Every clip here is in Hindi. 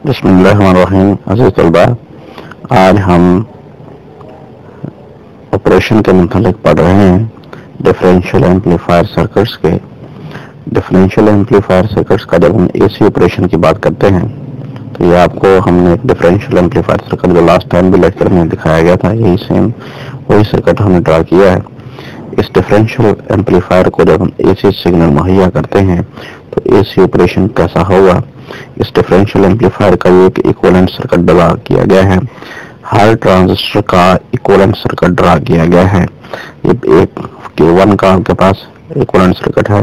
बिस्मिल्लाहिर्रहमानिर्रहीम। अज़ीज़ तलबा, आज हम ऑपरेशन के मुतालिक पढ़ रहे हैं डिफरेंशियल एम्पलीफायर सर्किट्स के। डिफरेंशियल एम्पलीफायर सर्किट्स का जब हम एसी ऑपरेशन की बात करते हैं तो ये आपको हमने डिफरेंशियल एम्पलीफायर सर्किट जो लास्ट टाइम भी लेक्चर में दिखाया गया था, यही सेम वही सर्किट हमने ड्रा किया है। इस डिफरेंशियल एम्पलीफायर को जब हम एसी सिग्नल मुहैया करते हैं तो एसी ऑपरेशन कैसा होगा, इस डिफरेंशियल एम्पलीफायर का एक इक्विवेलेंट सर्किट ड्रा किया गया है। हर ट्रांजिस्टर का इक्विवेलेंट सर्किट ड्रा किया गया है। एक Q1 का आपके पास इक्विवेलेंट सर्किट है,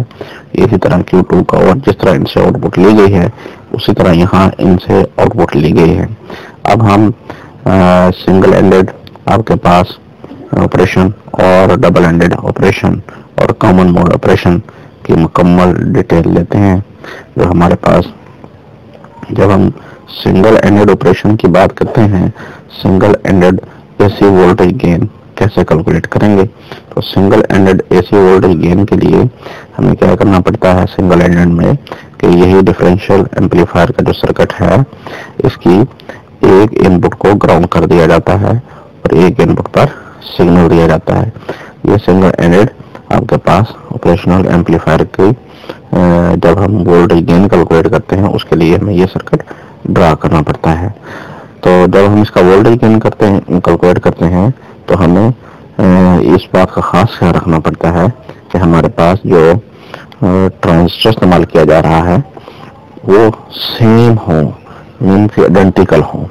इसी तरह Q2 का, और जिस तरह इनसे आउटपुट ली गई है उसी तरह यहाँ इनसे आउटपुट ली गई है। अब हम सिंगल एंडेड आपके पास ऑपरेशन और डबल एंडेड ऑपरेशन और कॉमन मोड ऑपरेशन की मुकम्मल डिटेल लेते हैं। जो हमारे पास जब हम सिंगल एंडेड ऑपरेशन की बात करते हैं, single ended AC voltage gain कैसे कैलकुलेट करेंगे, तो single ended AC voltage gain के लिए हमें क्या करना पड़ता है सिंगल एंडेड में कि यही डिफरेंशियल एम्पलीफायर का जो सर्किट है इसकी एक इनपुट को ग्राउंड कर दिया जाता है और एक इनपुट पर सिग्नल दिया जाता है। ये सिंगल एंडेड आपके पास ऑपरेशनल एम्पलीफायर की जब हम वोल्टेज गेन कैलकुलेट करते हैं उसके लिए हमें ये सर्किट ड्रा करना पड़ता है। तो जब हम इसका वोल्टेज गेन कैलकुलेट करते हैं तो हमें इस बात का खास ख्याल रखना पड़ता है कि हमारे पास जो ट्रांजिस्टर इस्तेमाल किया जा रहा है वो सेम हो, मीन्स आइडेंटिकल हो।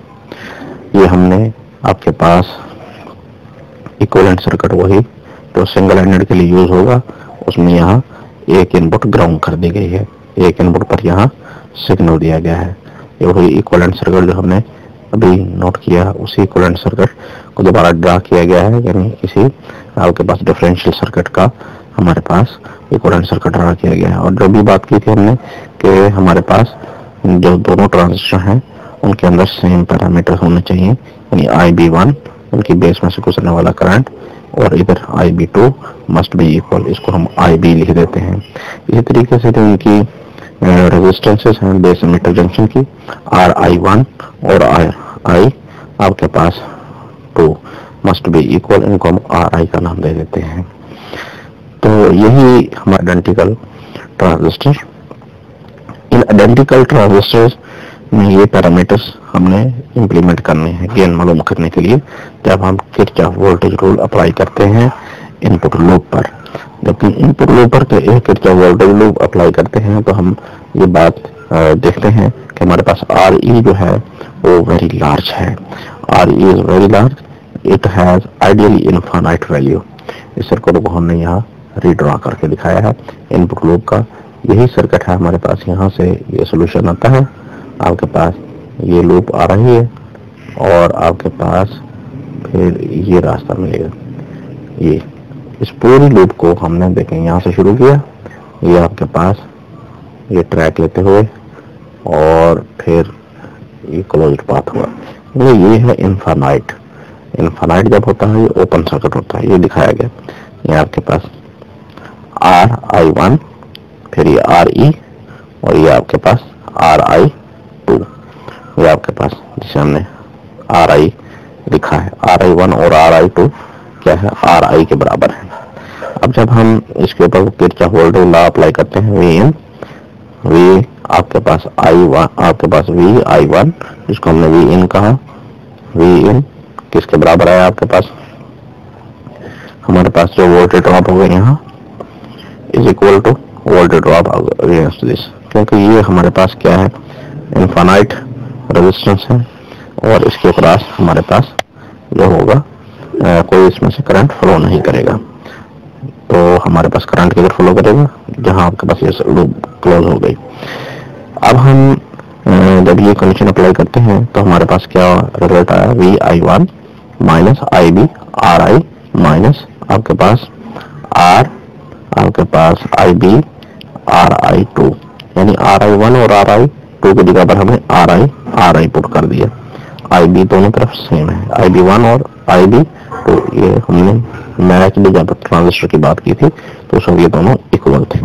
ये हमने आपके पास इक्विवेलेंट सर्किट वही जो सिंगल एंडेड के लिए यूज होगा, उसमें यहाँ एक इनपुट ग्राउंड कर दी गई है, एक इनपुट पर यहाँ सिग्नल दिया गया है। ये वही इक्विवेलेंट सर्किट जो हमने अभी नोट किया, उसी इक्विवेलेंट सर्किट को दोबारा ड्रा किया गया है, यानी इसी आपके पास डिफरेंशियल सर्किट का हमारे पास इक्विवेलेंट सर्किट ड्रा किया गया है। और जो भी बात की थी हमने कि हमारे पास जो दोनों ट्रांजिस्टर हैं उनके अंदर सेम पैरामीटर होने चाहिए, यानी IB1 उनकी बेस में से गुजरने वाला करंट और इधर IB2 मस्ट बी इक्वल, इसको हम IB लिख देते हैं। इसी तरीके से जो इनकी रेजिस्टेंसेस हैं बेस एमिटर जंक्शन की RI1 और RI आपके पास 2 मस्ट बी इक्वल, इनको हम RI का नाम दे देते हैं। तो यही हमारा आइडेंटिकल ट्रांजिस्टर, इन आइडेंटिकल ट्रांजिस्टर्स में ये पैरामीटर्स हमने इंप्लीमेंट करने हैं गेन मालूम करने के लिए जब हम किरचॉफ वोल्टेज रूल अप्लाई करते हैं इनपुट लूप पर। जब इनपुट लूप पर एक किरचॉफ वोल्टेज लूप अप्लाई करते हैं तो हम ये बात देखते हैं कि हमारे पास RE जो है वो वेरी लार्ज है। RE is very large, it has ideally infinite value. इस सर्किट को हमने यहाँ रीड्रॉ करके दिखाया है इनपुट लूप का। यही सर्किट है हमारे पास, यहाँ से ये सोल्यूशन आता है, आपके पास ये लूप आ रही है और आपके पास फिर ये रास्ता मिलेगा। ये इस पूरी लूप को हमने देखें यहाँ से शुरू किया, ये आपके पास ये ट्रैक लेते हुए और फिर ये क्लोज्ड पाथ हुआ। ये है इनफाइनाइट। इनफाइनाइट जब होता है ये ओपन सर्किट होता है, ये दिखाया गया। ये आपके पास RI1 फिर ये RE और ये आपके पास RI2, ये आपके पास जिसे हमने RI लिखा है। RI1 और RI2 क्या है, RI के बराबर है। अब जब हम इसके ऊपर किरचॉफ वोल्टेज लॉ अप्लाई करते हैं, V आपके पास I1 आपके पास VI1 जिसको हमने Vin कहा, Vin किसके बराबर है आपके पास, हमारे पास जो वोल्टेज ड्रॉप होगा यहाँ is equal to voltage drop against this, क्योंकि ये हमारे पास क्या है इनफाइनाइट रेजिस्टेंस है और इसके क्रॉस हमारे पास जो होगा कोई इसमें से करंट फ्लो नहीं करेगा। तो हमारे पास करंट किधर फ्लो करेगा, जहां आपके पास ये लूप क्लोज हो गई। अब हम जब ये कंडीशन अप्लाई करते हैं तो हमारे पास क्या रिजल्ट आया, VI1 minus IB RI minus आपके पास आपके पास IB RI2, यानी RI1 और RI2 की जगह पर हमें RI पुट कर दिया। IB दोनों तरफ सेम है, IB1 और IB2। ये हमने मैच भी जब ट्रांजिस्टर की बात की थी तो उसमें ये दोनों इक्वल थे।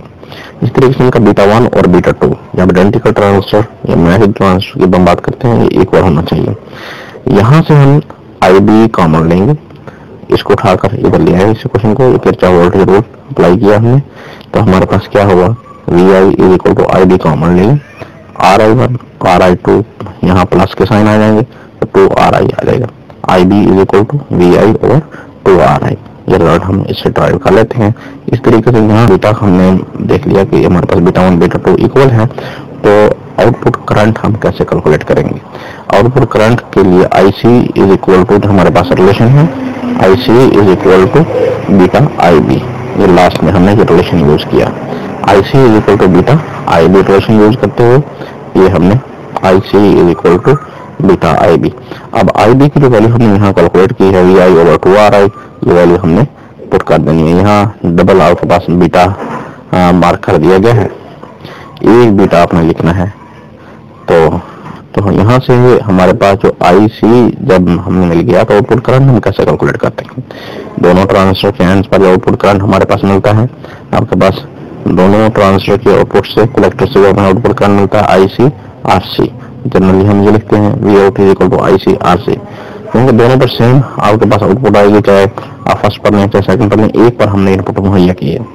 इस तरीके से इनका बीटा 1 और बीटा 2 जब आइडेंटिकल ट्रांजिस्टर या मैजिक ट्रांजिस्टर की हम बात करते हैं, ये इक्वल होना चाहिए। यहाँ से हम IB कॉमन लेंगे, इसको उठाकर इधर ले आए इस क्वेश्चन को, किरचॉफ वोल्टेज रूल अप्लाई किया हमने, तो हमारे पास क्या होगा, VI is equal to IB common लेंगे, RI1 RI2 यहाँ प्लस के साइन आ जाएंगे तो 2RI आ जाएगा, IB is equal to VI over 2RI। ये रिजल्ट हम इससे ड्राइव कर लेते हैं। इस तरीके से यहाँ बीटा हमने देख लिया कि हमारे पास बीटा 1 बीटा 2 इक्वल है, तो आउटपुट करंट हम कैसे कैलकुलेट करेंगे। आउटपुट करंट के लिए IC इज इक्वल टू, हमारे पास रिलेशन है IC is equal to beta IB, ये लास्ट में हमने ये रिलेशन यूज किया, IC is equal to beta IB relation use करते हुए ये हमने IC is equal to beta IB। अब IB की जो वैल्यू हमने यहाँ कैलकुलेट की है VI ओवर 2RI, ये वैल्यू हमने पुट कर देनी है। यहाँ डबल आपके पास बीटा मार्क कर दिया गया है, एक बीटा आपने लिखना है। तो यहाँ से हमारे पास जो IC जब हमें मिल गया तो आउटपुट करंट हम कैसे कैलकुलेट करते हैं। दोनों ट्रांजिस्टर के एंड्स पर जो आउटपुट करंट हमारे पास मिलता है, आपके पास दोनों ट्रांजिस्टर के आउटपुट से कलेक्टर से जो आउटपुट करंट मिलता है IC RC, जनरली हम ये लिखते हैं Vout is equal to IC RC, क्योंकि दोनों पर सेम आपके पास आउटपुट आएगी, चाहे आप फर्स्ट पर लें चाहे सेकंड पर लें, एक पर हमने इनपुट मुहैया की है,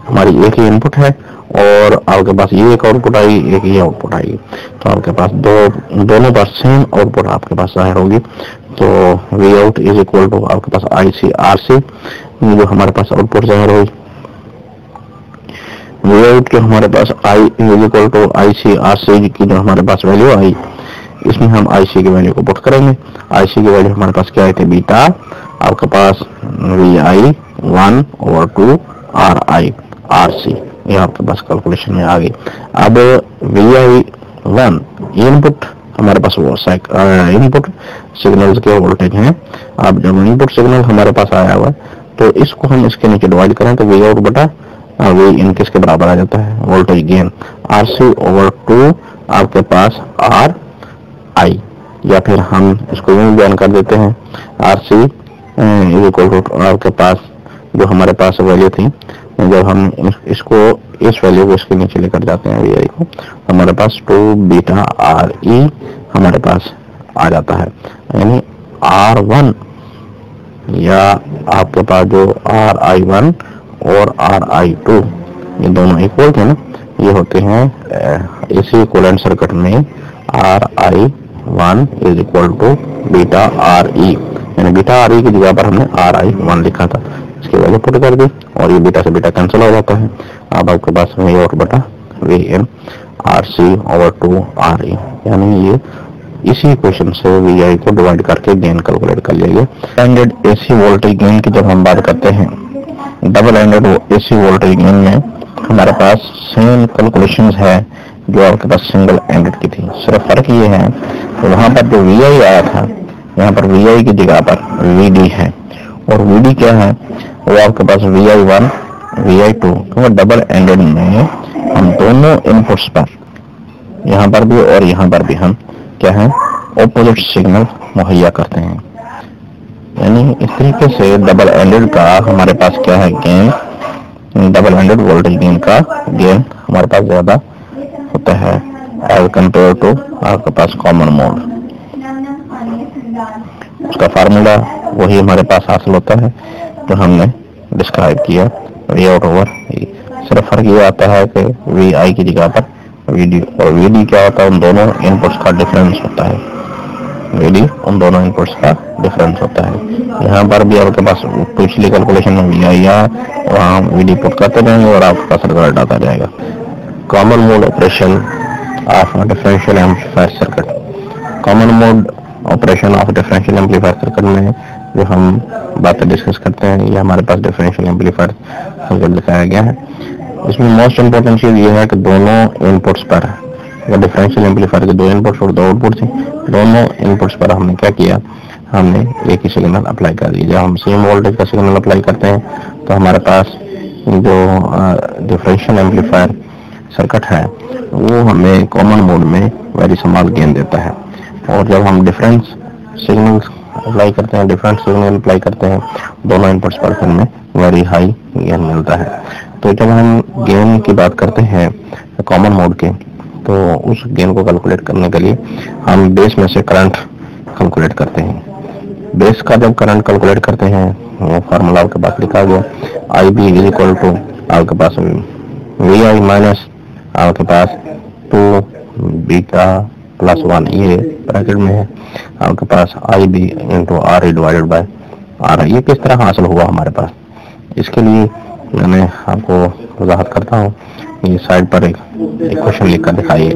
हमारी एक ही इनपुट है और आपके पास ये एक आउटपुट आएगी, एक ही आउटपुट आएगी, तो आपके पास दोनों पर सेम आउटपुट आपके पास जाहिर होगी। तो Vout इज इक्वल टू आपके पास IC RC, जो हमारे पास आउटपुट जाहिर होगी, Vout जो हमारे पास I is equal to IC RC की जो हमारे पास वैल्यू आई, इसमें हम IC की वैल्यू को पुट करेंगे। IC की वैल्यू हमारे पास क्या आई थी, बीटा आपके पास VI 1 ओवर 2 RI RC, ये आपके पास कैलकुलेशन में आ गई। अब VI 1 इनपुट हमारे पास वो इनपुट सिग्नल्स के वोल्टेज हैं। अब जब इनपुट सिग्नल हमारे पास आया हुआ तो इसको हम इसके नीचे डिवाइड करें तो Vout बटा V इन किसके बराबर आ जाता है, वोल्टेज गेन RC ओवर 2 आपके पास RI, या फिर हम इसको यूं ज्ञान कर देते हैं RC इज इक्वल टू आपके पास जो हमारे पास वैल्यू थी, जब हम इसको इस वैल्यू को इसके नीचे लेकर जाते हैं VI को, हमारे पास 2 बीटा RE हमारे पास आ जाता है, यानी R1 या आपके पास जो RI1 और RI2 ये दोनों इक्वल थे ना, ये होते हैं इसी इक्विवेलेंट सर्किट में RI1 is equal to beta RE, यानी बीटा RE की जगह पर हमने RI1 लिखा था, इसकी वैल्यू पुट कर दी और ये बीटा से बीटा कैंसिल हो जाता है। अब आपके पास Vout बटा Vn RC ओवर 2 RE, यानी ये इसी इक्वेशन से VI को डिवाइड करके गेन कैलकुलेट कर लिया। एंडेड AC वोल्टेज गेन की जब हम बात करते हैं, double ended AC voltage gain में हमारे पास सेम कैलकुलेशंस है जो आपके पास सिंगल एंडेड की थी, सिर्फ फर्क ये है तो वहां पर जो VI आया था यहाँ पर VI की जगह पर VD है, और VD क्या है, वो आपके पास VI1 VI2, क्योंकि डबल एंडेड में हम दोनों इनपुट्स पर यहाँ पर भी और यहाँ पर भी हम क्या है ऑपोजिट सिग्नल मुहैया करते हैं, यानी इस तरीके से डबल एंडेड का हमारे पास क्या है gain, double ended voltage gain का गेन हमारे पास ज्यादा होता है एज कंपेयर टू आपके पास कॉमन मोड। उसका फार्मूला वही हमारे पास हासिल होता है जो हमने डिस्क्राइब किया, Vout ओवर E। सिर्फ फर्क ये आता है कि VI की जगह पर VD, और VD क्या होता है, उन दोनों इनपुट्स का डिफरेंस होता है, VD उन दोनों इनपुट्स का डिफरेंस होता है। यहाँ पर भी आपके पास पिछली कैलकुलेशन में VI या वहाँ VD पुट करते जाएंगे और आपका रिजल्ट आता जाएगा। Common mode operation of differential amplifier circuit, common mode operation of differential amplifier circuit में जो हम बातें डिस्कस करते हैं, ये हमारे पास डिफरेंशियल एम्पलीफायर सर्किट दिखाया गया है। इसमें मोस्ट इंपोर्टेंट चीज ये है कि दोनों इनपुट्स पर, डिफरेंशियल एम्पलीफायर के 2 इनपुट्स और 2 आउटपुट्स हैं, दोनों इनपुट्स पर हमने क्या किया, हमने एक ही सिग्नल अप्लाई कर दिया। जब हम सेम वोल्टेज का सिग्नल अप्लाई करते हैं तो हमारे पास जो डिफरेंशियल एम्पलीफायर सर्किट है वो हमें कॉमन मोड में वेरी स्मॉल गेन देता है, और जब हम डिफरेंस सिग्नल अप्लाई करते हैं, डिफरेंट सिग्नल अप्लाई करते हैं दोनों इनपुट्स पर हमें वेरी हाई गेन मिलता है। तो जब हम गेन की बात करते हैं कॉमन मोड के, तो उस गेन को कैलकुलेट करने के लिए हम बेस में से करंट कैलकुलेट करते हैं। बेस का जब करंट कैलकुलेट करते हैं, वो फार्मूला आपके पास लिखा गया, आई बी इज इक्वल टू आपके पास वी आई माइनस आपके पास 2 बीटा प्लस 1, ये ब्रैकेट में है आपके पास I B into R E divided by R I. ये किस तरह हासिल हुआ हमारे पास, इसके लिए मैं आपको वजाहत करता हूँ। ये साइड पर एक क्वेश्चन लिख कर दिखाइए।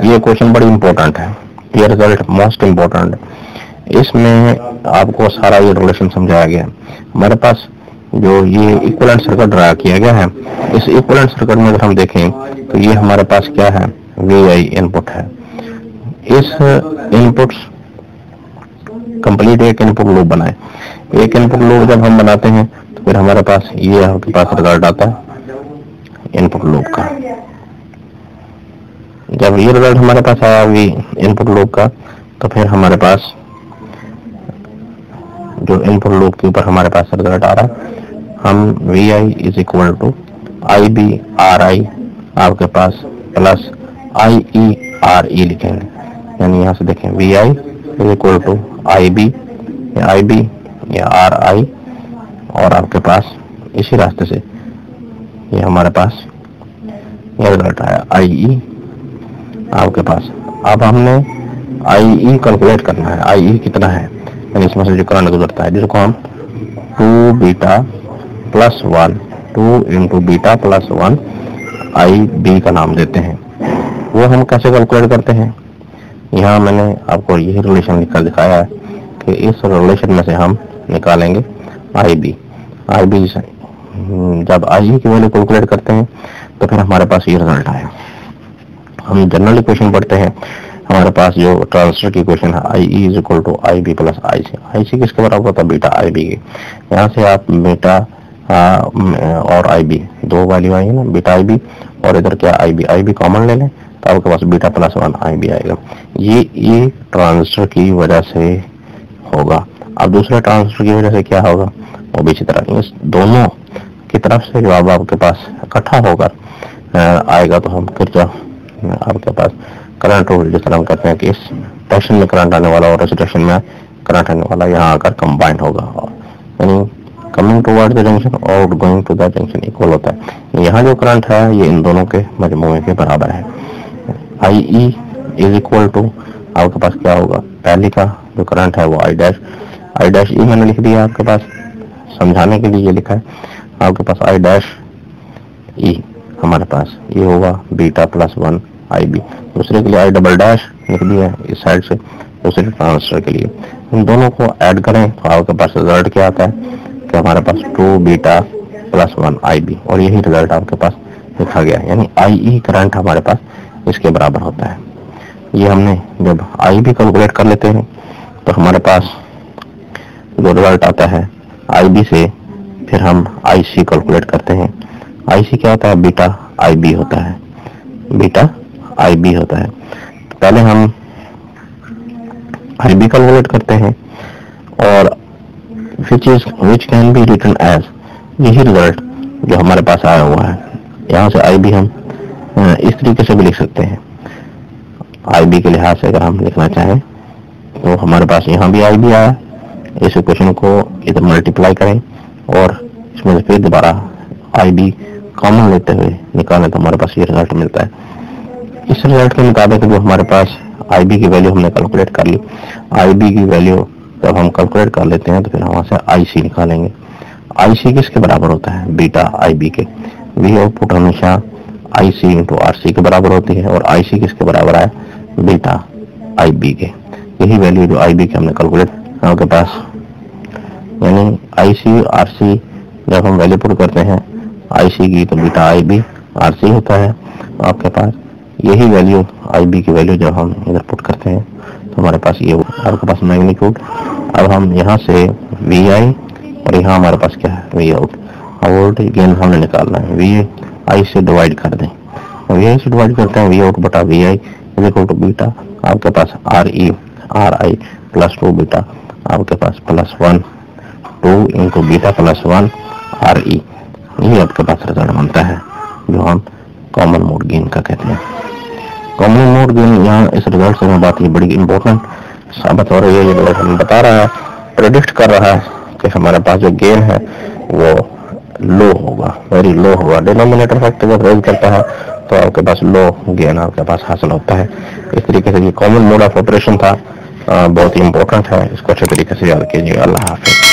ये क्वेश्चन बड़ी इंपॉर्टेंट है, ये रिजल्ट मोस्ट इम्पोर्टेंट है। इसमें आपको सारा ये रिलेशन समझाया गया है। हमारे पास जो ये इक्विवेलेंट सर्किट ड्रा किया गया है, इस इक्विवेलेंट सर्किट में अगर हम देखें तो ये हमारे पास क्या है, वी आई इनपुट है। इस इनपुट्स कंप्लीट एक इनपुट लूप बनाए। एक इनपुट लूप जब हम बनाते हैं तो फिर हमारे पास ये आपके पास रिजल्ट आता है इनपुट लूप का। जब ये रिजल्ट हमारे पास आया वी इनपुट लूप का, तो फिर हमारे पास जो इनपुट लूप के ऊपर हमारे पास रिजल्ट आ रहा है, हम V I is equal to I B R I आपके पास प्लस आई ई आर ई लिखेंगे। यानी यहाँ से देखें V I is equal to I B या आर आई, और आपके पास इसी रास्ते से ये हमारे पास ये रिजल्ट आया आई ई आपके पास। अब हमने आई ई कैलकुलेट करना है, आई ई कितना है, यानी इसमें से जो करंट गुजरता है, जिसको हम 2 beta plus 1 2 into beta plus 1 आई बी का नाम देते हैं। वो हम कैसे कैलकुलेट करते हैं, यहाँ मैंने आपको यही रिलेशन लिखकर दिखाया है कि इस रिलेशन में से हम निकालेंगे आई बी। आई बी जब आई की वैल्यू कैलकुलेट करते हैं तो फिर हमारे पास ये रिजल्ट आया। हम जनरल इक्वेशन पढ़ते हैं, हमारे पास जो ट्रांसफर की इक्वेशन है I E is equal to I B plus I C. I C किसके बराबर होता है, बीटा आई बी के। यहाँ से आप बीटा और आई बी दो वैल्यू आई है ना, बीटा आई बी, और इधर क्या आई बी कॉमन ले लें तो आपके पास बीटा प्लस 1 आई बी आएगा। ये ट्रांसफर की वजह से होगा। अब दूसरे ट्रांसफर की वजह से क्या होगा, वो भी इसी तरह। इस दोनों की तरफ से जवाब आपके पास इकट्ठा होकर आएगा, तो हम फिर जो आपके पास करंट रूल जिस तरह हम कहते हैं कि इस डायरेक्शन में करंट आने वाला और इस डायरेक्शन में करंट आने वाला यहाँ आकर कंबाइंड होगा, यानी कमिंग टुवर्ड द जंक्शन और going to the junction equal होता है। यहाँ जो करंट है ये इन दोनों के मजमूए के बराबर है। I E is equal to आपके पास क्या होगा, पहले का जो करंट है वो आई डैश ई मैंने लिख दिया आपके पास, समझाने के लिए ये लिखा है आपके पास आई डैश ई, हमारे पास ये होगा बीटा प्लस 1 आई बी। दूसरे के लिए आई डबल डैश लिख दिया इस साइड से, दूसरे ट्रांसफर के लिए। इन दोनों को ऐड करें तो आपके पास रिजल्ट क्या आता है कि हमारे पास 2 बीटा प्लस 1 आई बी, और यही रिजल्ट आपके पास लिखा गया, यानी आई ई करंट हमारे पास इसके बराबर होता है। ये हमने जब आई बी कैलकुलेट कर लेते हैं तो हमारे पास जो रिजल्ट आता है आई बी से, फिर हम आई सी कैलकुलेट करते हैं। आई सी क्या होता है, बीटा आई बी होता है, बीटा आई बी होता है। पहले हम आई बी कैलकुलेट करते हैं, और which can be written as, यही रिजल्ट जो हमारे पास आया हुआ है। यहाँ से आई बी हम इस तरीके से भी लिख सकते हैं। आई बी के लिहाज से अगर हम लिखना चाहें तो हमारे पास यहाँ भी आई बी आया, इस इक्वेशन को इधर मल्टीप्लाई करें और इसमें से फिर दोबारा आई बी कॉमन लेते हुए निकालें तो हमारे पास ये रिजल्ट मिलता है। इस रिजल्ट के मुताबिक जो हमारे पास आई बी की वैल्यू हमने कैलकुलेट कर ली, आई बी की वैल्यू जब हम कैलकुलेट कर लेते हैं तो फिर वहां से आई सी निकालेंगे। आई सी किसके बराबर होता है, बीटा आई बी के। वी आउटपुट हमेशा आई सी इंटू आर सी के बराबर होती है, और आई सी किसके बराबर है, बीटा आई बी के। यही वैल्यू जो आई बी के हमने कैलकुलेट आपके पास, यानी आई सी आर सी जब हम वैल्यू पुट करते हैं आई सी की तो बीटा आई बी आर सी होता है आपके पास। यही वैल्यू आई बी की वैल्यू जब हम इधर पुट करते हैं तो हमारे पास ये आपके पास मैग्नीट्यूड। अब हम यहाँ से वी आई और यहाँ हमारे पास क्या है, वी आउट। आउट गेन हमने निकालना है, वी आई से डिवाइड कर दें, वी आई से डिवाइड करते हैं, वी आउट बटा V I is equal to beta आपके पास R E R I plus 2 beta आपके पास plus 1 2 into beta plus 1 R E. ये आपके पास रिजल्ट बनता है जो हम कॉमन मोड गेन का कहते हैं। कॉमन मोड गेन यहाँ इस रिजल्ट से हमें बात ये बड़ी इंपॉर्टेंट साबित हो रही है। ये रिजल्ट हमें बता रहा है, प्रेडिक्ट कर रहा है कि हमारे पास जो गेन है वो लो होगा, वेरी लो होगा। डिनोमिनेटर फैक्टर जब रेज करता है तो आपके पास लो गेन आपके पास हासिल होता है। इस तरीके से ये कॉमन मोड ऑफ ऑपरेशन था, बहुत ही इंपॉर्टेंट है, इसको अच्छे तरीके से याद कीजिएगा। अल्लाह हाफिज।